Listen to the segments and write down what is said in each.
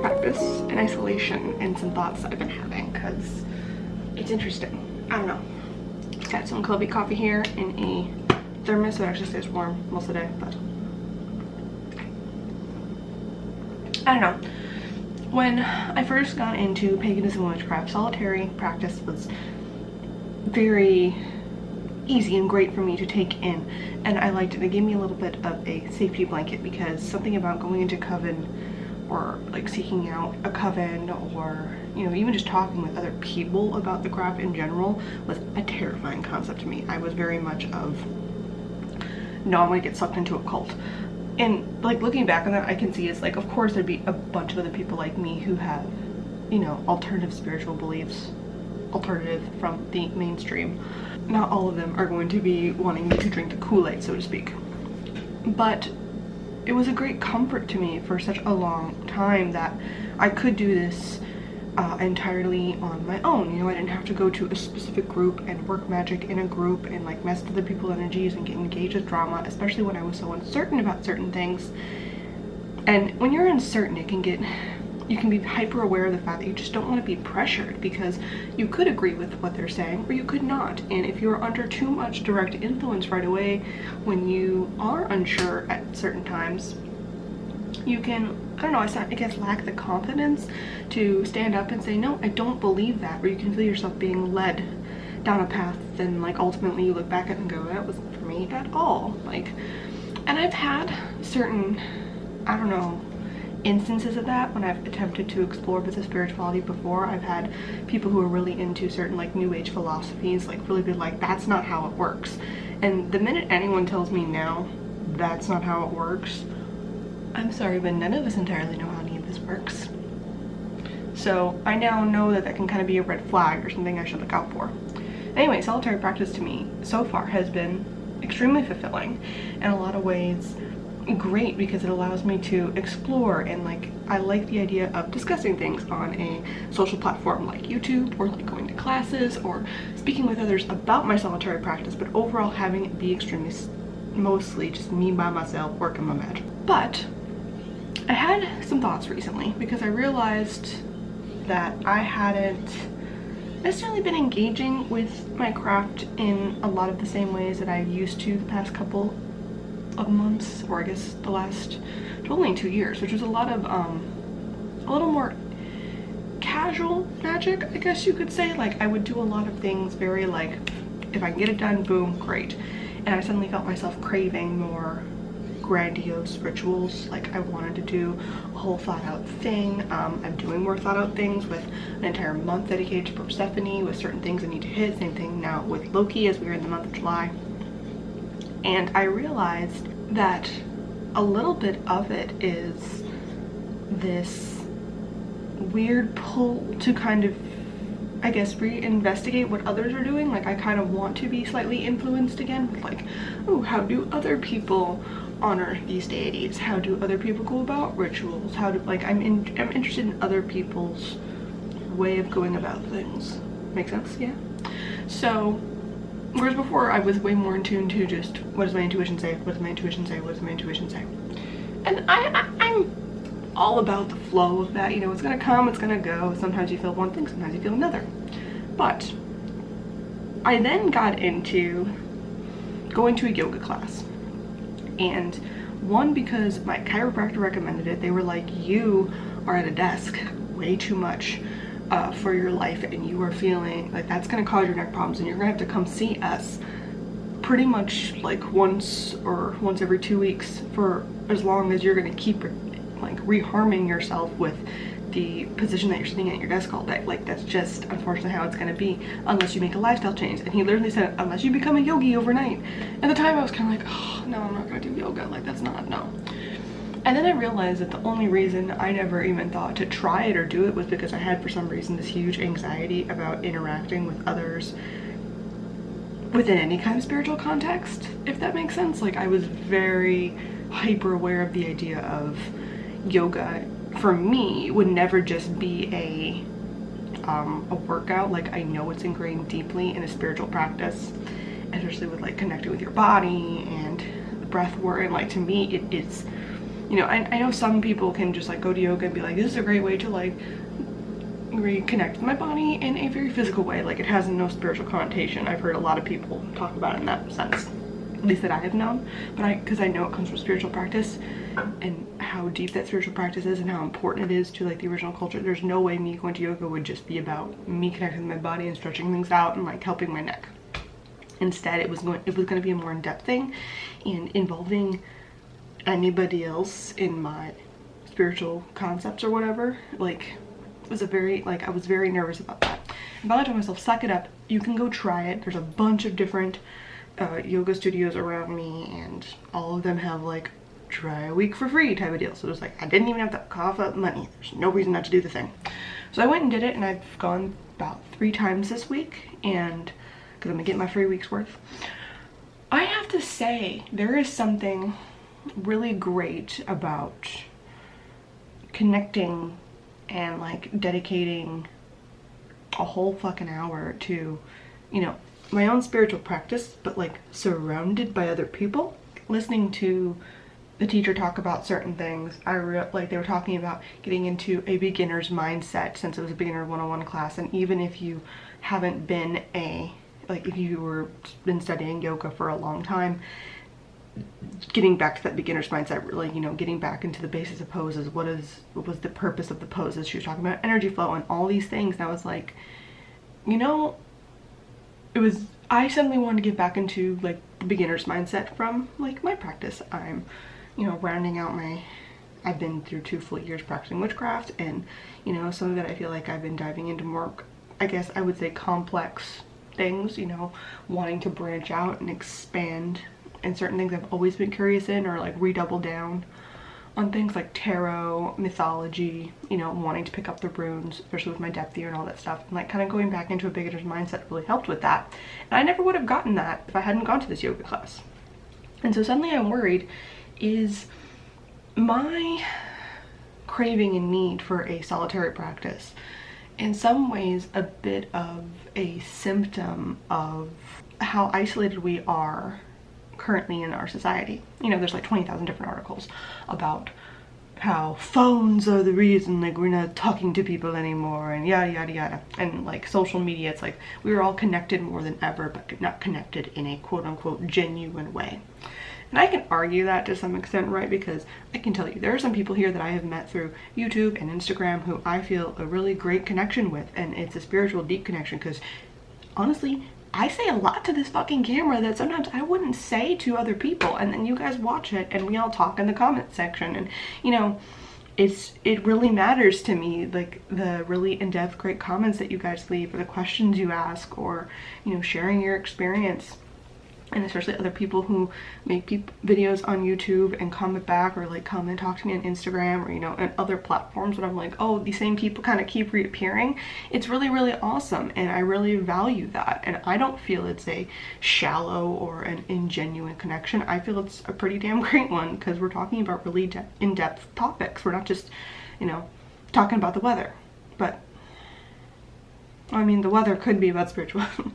practice in isolation and some thoughts that I've been having, because it's interesting. I don't know. Got some Clubby coffee here in a thermos, so it actually stays warm most of the day, but I don't know. When I first got into paganism and witchcraft, solitary practice was very easy and great for me to take in, and I liked it. It gave me a little bit of a safety blanket, because something about going into coven, or like seeking out a coven, or you know, even just talking with other people about the craft in general, was a terrifying concept to me. I was very much of, no, I'm gonna get sucked into a cult. And like looking back on that, I can see it's like, of course there'd be a bunch of other people like me who have, you know, alternative spiritual beliefs, alternative from the mainstream. Not all of them are going to be wanting me to drink the Kool-Aid, so to speak. But it was a great comfort to me for such a long time that I could do this entirely on my own. You know, I didn't have to go to a specific group and work magic in a group and like mess with other people's energies and get engaged with drama, especially when I was so uncertain about certain things. And when you're uncertain, you can be hyper aware of the fact that you just don't want to be pressured, because you could agree with what they're saying or you could not. And if you're under too much direct influence right away when you are unsure at certain times, you can, I don't know, I guess lack the confidence to stand up and say, no, I don't believe that. Or you can feel yourself being led down a path, then like ultimately you look back at it and go, that wasn't for me at all. Like, and I've had certain, I don't know, instances of that when I've attempted to explore bits of spirituality before. I've had people who are really into certain like new age philosophies like really be like, that's not how it works. And the minute anyone tells me now that's not how it works, I'm sorry, but none of us entirely know how any of this works. So I now know that that can kind of be a red flag or something I should look out for. Anyway, solitary practice to me so far has been extremely fulfilling, in a lot of ways great, because it allows me to explore, and like I like the idea of discussing things on a social platform like YouTube, or like going to classes or speaking with others about my solitary practice, but overall having it be extremely mostly just me by myself working my magic. But I had some thoughts recently, because I realized that I hadn't necessarily been engaging with my craft in a lot of the same ways that I used to the past couple of months, or I guess the last totally 2 years, which was a lot of a little more casual magic, I guess you could say. Like I would do a lot of things very like, if I can get it done, boom, great. And I suddenly felt myself craving more grandiose rituals. Like I wanted to do a whole thought out thing. I'm doing more thought out things with an entire month dedicated to Persephone, with certain things I need to hit. Same thing now with Loki, as we are in the month of July. And I realized that a little bit of it is this weird pull to kind of, I guess, reinvestigate what others are doing. Like I kind of want to be slightly influenced again with like, oh, how do other people honor these deities? How do other people go about rituals? How do, like, I'm interested in other people's way of going about things. Make sense? Yeah. So whereas before I was way more in tune to just, what does my intuition say? What does my intuition say? What does my intuition say? And I'm all about the flow of that. You know, it's gonna come, it's gonna go. Sometimes you feel one thing, sometimes you feel another. But I then got into going to a yoga class. And one, because my chiropractor recommended it. They were like, you are at a desk way too much for your life, and you are feeling like that's going to cause your neck problems, and you're going to have to come see us pretty much like once every 2 weeks for as long as you're going to keep like reharming yourself with the position that you're sitting at your desk all day. Like that's just unfortunately how it's going to be unless you make a lifestyle change. And he literally said, unless you become a yogi overnight. At the time I was kind of like, oh no, I'm not going to do yoga. Like that's not, no. And then I realized that the only reason I never even thought to try it or do it was because I had, for some reason, this huge anxiety about interacting with others within any kind of spiritual context, if that makes sense. Like I was very hyper aware of the idea of yoga for me would never just be a workout. Like I know it's ingrained deeply in a spiritual practice, especially with like connecting with your body and the breath work. And like to me, it's you know, I know some people can just like go to yoga and be like, this is a great way to like reconnect with my body in a very physical way. Like it has no spiritual connotation. I've heard a lot of people talk about it in that sense, at least that I have known, but because I know it comes from spiritual practice and how deep that spiritual practice is and how important it is to like the original culture. There's no way me going to yoga would just be about me connecting with my body and stretching things out and like helping my neck. Instead, it was going to be a more in-depth thing and involving anybody else in my spiritual concepts or whatever. Like it was a very, like, I was very nervous about that. And I told myself, suck it up, you can go try it. There's a bunch of different yoga studios around me, and all of them have like try a week for free type of deal. So it was like, I didn't even have to cough up money. There's no reason not to do the thing. So I went and did it, and I've gone about 3 times this week, and because I'm gonna get my free week's worth. I have to say, there is something really great about connecting and like dedicating a whole fucking hour to, you know, my own spiritual practice, but like surrounded by other people, listening to the teacher talk about certain things. Like they were talking about getting into a beginner's mindset, since it was a beginner 101 class, and even if you haven't been like if you were been studying yoga for a long time, getting back to that beginner's mindset, really, you know, getting back into the basis of poses. What was the purpose of the poses? She was talking about energy flow and all these things, and I was like, you know, I suddenly wanted to get back into like the beginner's mindset from like my practice. I'm, you know, rounding out I've been through 2 full years practicing witchcraft, and you know, some of it I feel like I've been diving into more, I guess I would say, complex things, you know, wanting to branch out and expand in certain things I've always been curious in, or like redouble down on things like tarot, mythology, you know, wanting to pick up the runes, especially with my depth ear and all that stuff, and like kind of going back into a beginner's mindset really helped with that. And I never would have gotten that if I hadn't gone to this yoga class. And so suddenly I'm worried, is my craving and need for a solitary practice in some ways a bit of a symptom of how isolated we are currently in our society? You know, there's like 20,000 different articles about how phones are the reason like we're not talking to people anymore, and yada yada yada, and like social media, it's like we're all connected more than ever, but not connected in a quote-unquote genuine way. And I can argue that to some extent, right? Because I can tell you, there are some people here that I have met through YouTube and Instagram who I feel a really great connection with, and it's a spiritual deep connection, because honestly, I say a lot to this fucking camera that sometimes I wouldn't say to other people, and then you guys watch it and we all talk in the comment section, and you know, it really matters to me, like the really in-depth great comments that you guys leave, or the questions you ask, or you know, sharing your experience. And especially other people who make videos on YouTube and comment back, or like come and talk to me on Instagram, or you know, and other platforms, and I'm like, oh, these same people kind of keep reappearing. It's really, really awesome, and I really value that. And I don't feel it's a shallow or an ingenuine connection. I feel it's a pretty damn great one, because we're talking about really in-depth topics. We're not just, you know, talking about the weather. But I mean, the weather could be about spirituality.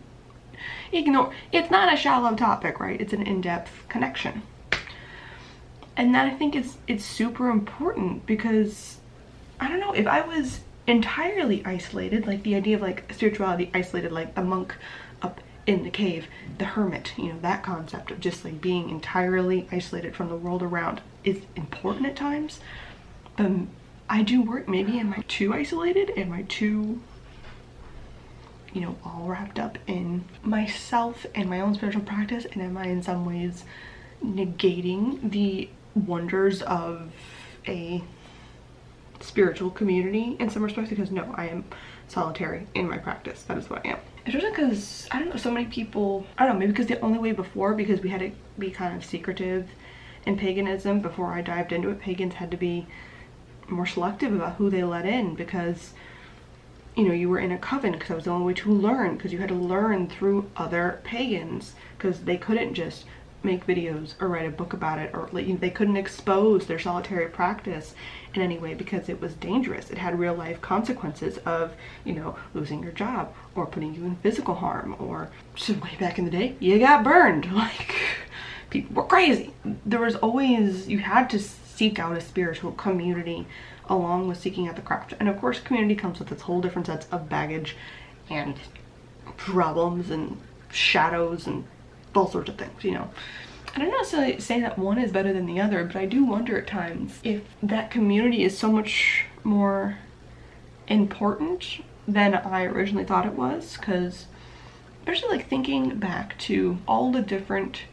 Ignore, it's not a shallow topic, right? It's an in-depth connection. And that, I think, it's super important, because I don't know, if I was entirely isolated, like the idea of like spirituality isolated, like a monk up in the cave, the hermit, you know, that concept of just like being entirely isolated from the world around is important at times. But I do work, maybe am I too isolated? Am I too, you know, all wrapped up in myself and my own spiritual practice? And am I in some ways negating the wonders of a spiritual community in some respects? Because no, I am solitary in my practice. That is what I am. Especially because, I don't know, so many people, I don't know, maybe because the only way before, because we had to be kind of secretive in paganism before I dived into it, pagans had to be more selective about who they let in, because you know, you were in a coven, because that was the only way to learn, because you had to learn through other pagans, because they couldn't just make videos or write a book about it, or they couldn't expose their solitary practice in any way, because it was dangerous. It had real life consequences of, you know, losing your job, or putting you in physical harm, or just way back in the day, you got burned. Like, people were crazy. There was always, you had to seek out a spiritual community along with seeking out the craft. And of course, community comes with its whole different sets of baggage and problems and shadows and all sorts of things, you know. I don't necessarily say that one is better than the other, but I do wonder at times if that community is so much more important than I originally thought it was, because especially like thinking back to all the different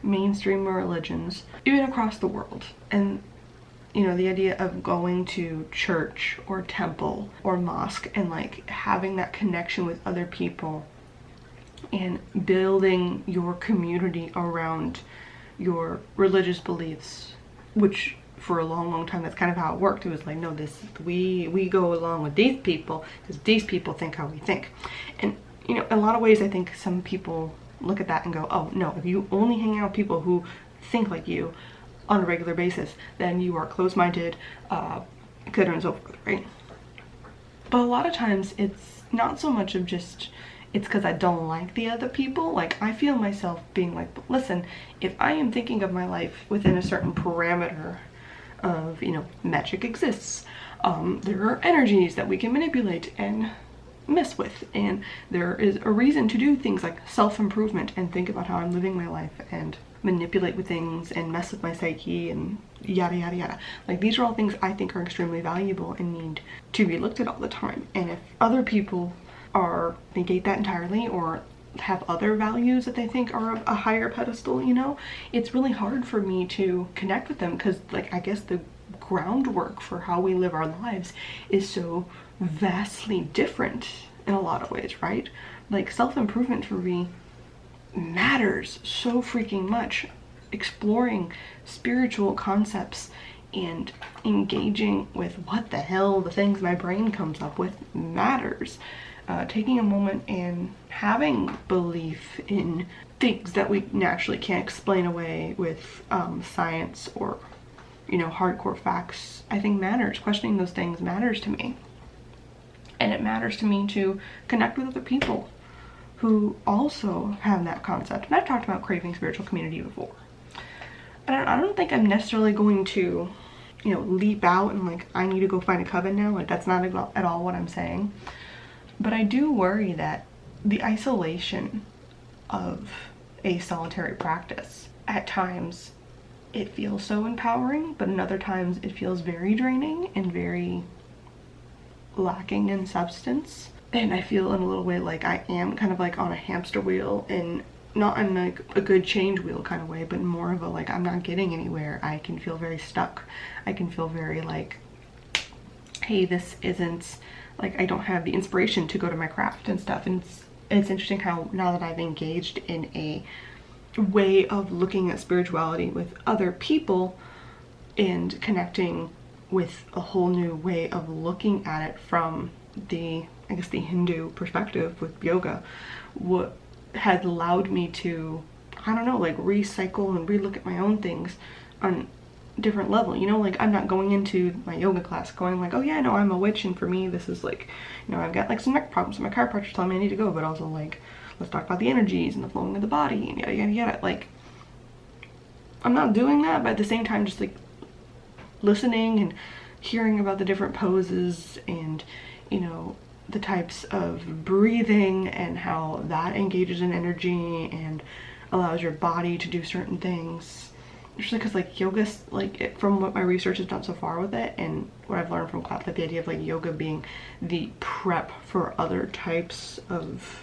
mainstream religions, even across the world, and you know, the idea of going to church or temple or mosque and like having that connection with other people and building your community around your religious beliefs, which for a long time that's kind of how it worked. It was like, no, this we go along with these people because these people think how we think. And you know, in a lot of ways I think some people look at that and go, oh no, if you only hang out with people who think like you on a regular basis, then you are closed-minded, etc. and so forth, right? But a lot of times it's not so much of just it's because I don't like the other people. Like, I feel myself being like, listen, if I am thinking of my life within a certain parameter of, you know, magic exists, there are energies that we can manipulate and mess with, and there is a reason to do things like self-improvement and think about how I'm living my life and manipulate with things and mess with my psyche and yada yada yada. Like, these are all things I think are extremely valuable and need to be looked at all the time. And if other people are negate that entirely or have other values that they think are a higher pedestal, you know, it's really hard for me to connect with them, because like I guess the groundwork for how we live our lives is so vastly different in a lot of ways, right? Like, self-improvement for me matters so freaking much. Exploring spiritual concepts and engaging with what the hell the things my brain comes up with matters. Taking a moment and having belief in things that we naturally can't explain away with science or, you know, hardcore facts, I think matters. Questioning those things matters to me. And it matters to me to connect with other people who also have that concept. And I've talked about craving spiritual community before. But I don't think I'm necessarily going to, you know, leap out and like, I need to go find a coven now. Like, that's not at all what I'm saying. But I do worry that the isolation of a solitary practice, at times it feels so empowering, but in other times it feels very draining and very lacking in substance. And I feel in a little way like I am kind of like on a hamster wheel, and not in like a good change wheel kind of way, but more of a like I'm not getting anywhere. I can feel very stuck. I can feel very like, hey, this isn't, like, I don't have the inspiration to go to my craft and stuff. And it's interesting how now that I've engaged in a way of looking at spirituality with other people and connecting with a whole new way of looking at it from the, I guess, the Hindu perspective with yoga, what has allowed me to, I don't know, like recycle and relook at my own things on different level, you know. Like, I'm not going into my yoga class going like, oh yeah, no, I'm a witch, and for me this is like, you know, I've got like some neck problems and my chiropractor's telling me I need to go, but also like, let's talk about the energies and the flowing of the body and yada yada yada. Like, I'm not doing that, but at the same time just like listening and hearing about the different poses and, you know, the types of breathing and how that engages in energy and allows your body to do certain things. Especially because like yoga, like from what my research has done so far with it and what I've learned from class, like the idea of like yoga being the prep for other types of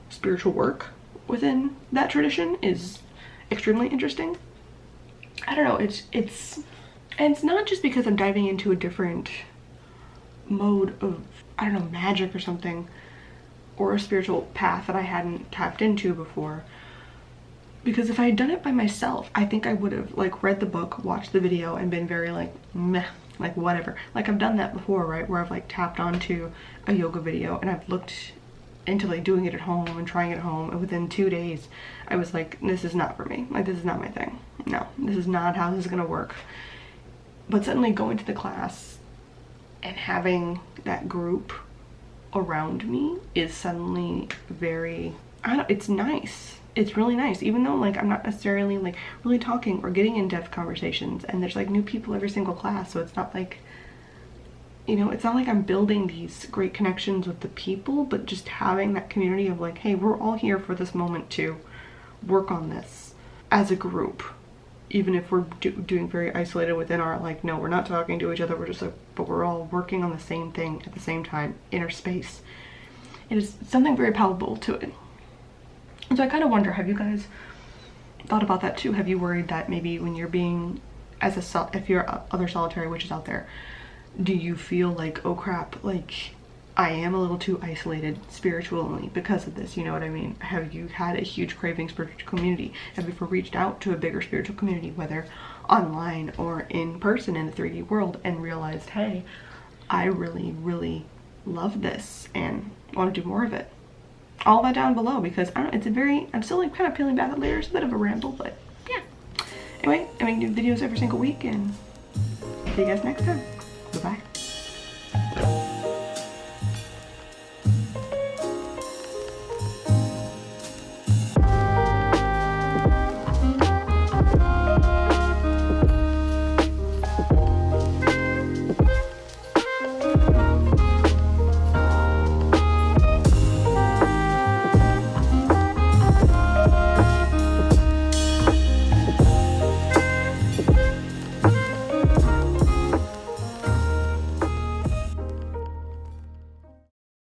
spiritual work within that tradition is extremely interesting. I don't know, and it's not just because I'm diving into a different mode of, I don't know, magic or something, or a spiritual path that I hadn't tapped into before. Because if I had done it by myself, I think I would have like read the book, watched the video, and been very like meh, like whatever. Like, I've done that before, right? Where I've like tapped onto a yoga video and I've looked into like doing it at home and trying it at home, and within 2 days I was like, this is not for me. Like, this is not my thing. No, this is not how this is gonna work. But suddenly going to the class and having that group around me is suddenly very, I don't know, it's nice. it's really nice, even though like I'm not necessarily like really talking or getting in-depth conversations, and there's like new people every single class, so it's not like, you know, it's not like I'm building these great connections with the people, but just having that community of like, hey, we're all here for this moment to work on this as a group, even if we're doing very isolated within our, like, no, we're not talking to each other, we're just like, but we're all working on the same thing at the same time in our space. It is something very palpable to it. So I kind of wonder, have you guys thought about that too? Have you worried that maybe when you're being, if you're other solitary witches out there, do you feel like, oh crap, like I am a little too isolated spiritually because of this, you know what I mean? Have you had a huge craving spiritual community? Have you ever reached out to a bigger spiritual community, whether online or in person in the 3D world, and realized, hey, I really, really love this and want to do more of it? All that down below, because I don't know, it's a very, I'm still like kind of peeling back the layers, a bit of a ramble, but yeah. Anyway, I make new videos every single week, and see you guys next time. Bye-bye.